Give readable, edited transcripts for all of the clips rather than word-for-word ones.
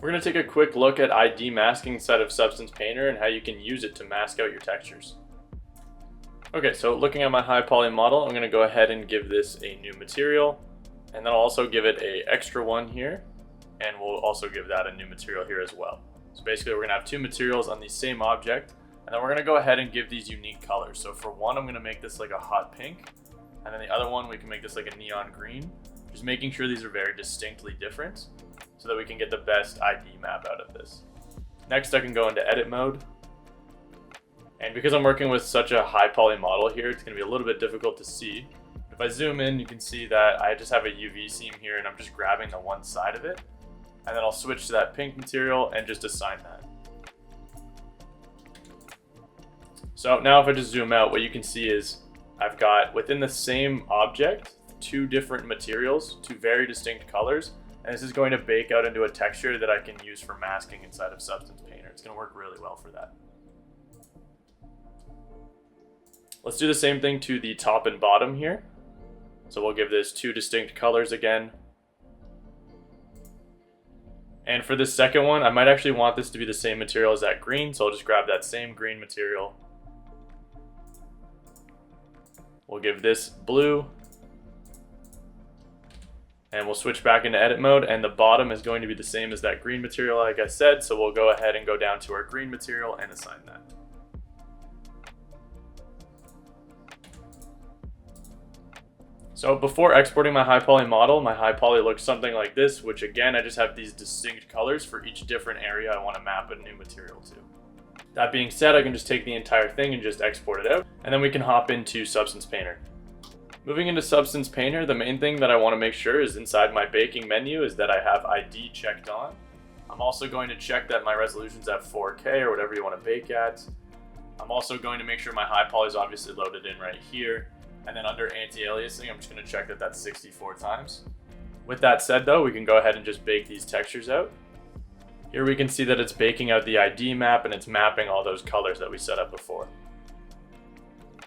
We're going to take a quick look at ID masking inside of Substance Painter and how you can use it to mask out your textures. Okay, so looking at my high poly model, I'm going to go ahead and give this a new material, and then I'll also give it an extra one here, and we'll also give that a new material here as well. So basically we're going to have two materials on the same object, and then we're going to go ahead and give these unique colors. So for one, I'm going to make this like a hot pink, and then the other one we can make this like a neon green, just making sure these are very distinctly different so that we can get the best ID map out of this. Next, I can go into edit mode. And because I'm working with such a high poly model here, it's going to be a little bit difficult to see. If I zoom in, you can see that I just have a UV seam here and I'm just grabbing the one side of it. And then I'll switch to that pink material and just assign that. So now if I just zoom out, what you can see is I've got within the same object, two different materials, two very distinct colors. And this is going to bake out into a texture that I can use for masking inside of Substance Painter. It's going to work really well for that. Let's do the same thing to the top and bottom here. So we'll give this two distinct colors again. And for this second one, I might actually want this to be the same material as that green. So I'll just grab that same green material. We'll give this blue. And we'll switch back into edit mode, and the bottom is going to be the same as that green material like I said, so we'll go ahead and go down to our green material and assign that. So before exporting my high poly model, my high poly looks something like this, which again, I just have these distinct colors for each different area I want to map a new material to. That being said, I can just take the entire thing and just export it out, and then we can hop into Substance Painter. Moving into Substance Painter, the main thing that I want to make sure is inside my baking menu is that I have ID checked on. I'm also going to check that my resolution's at 4K or whatever you want to bake at. I'm also going to make sure my high poly is obviously loaded in right here. And then under anti-aliasing, I'm just going to check that that's 64 times. With that said though, we can go ahead and just bake these textures out. Here we can see that it's baking out the ID map and it's mapping all those colors that we set up before.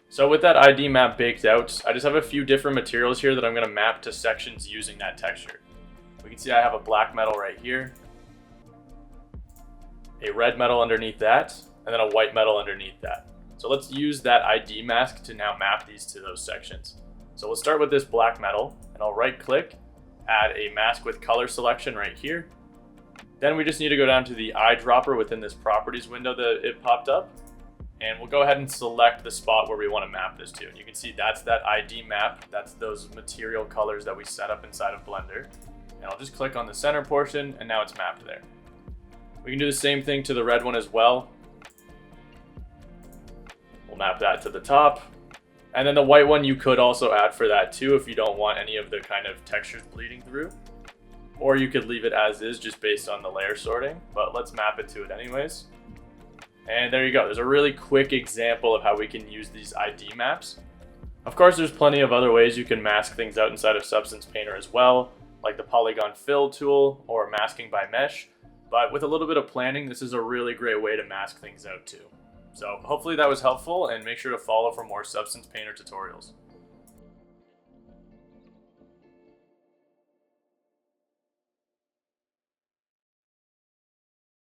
So with that ID map baked out, I just have a few different materials here that I'm going to map to sections using that texture. We can see I have a black metal right here, a red metal underneath that, and then a white metal underneath that. So let's use that ID mask to now map these to those sections. So we'll start with this black metal, and I'll right click, add a mask with color selection right here. Then we just need to go down to the eyedropper within this properties window that it popped up. And we'll go ahead and select the spot where we want to map this to. And you can see that's that ID map. That's those material colors that we set up inside of Blender. And I'll just click on the center portion and now it's mapped there. We can do the same thing to the red one as well. We'll map that to the top. And then the white one you could also add for that too if you don't want any of the kind of textures bleeding through. Or you could leave it as is just based on the layer sorting. But let's map it to it anyways. And there you go. There's a really quick example of how we can use these ID maps. Of course, there's plenty of other ways you can mask things out inside of Substance Painter as well, like the Polygon Fill tool or masking by mesh. But with a little bit of planning, this is a really great way to mask things out too. So hopefully that was helpful, and make sure to follow for more Substance Painter tutorials.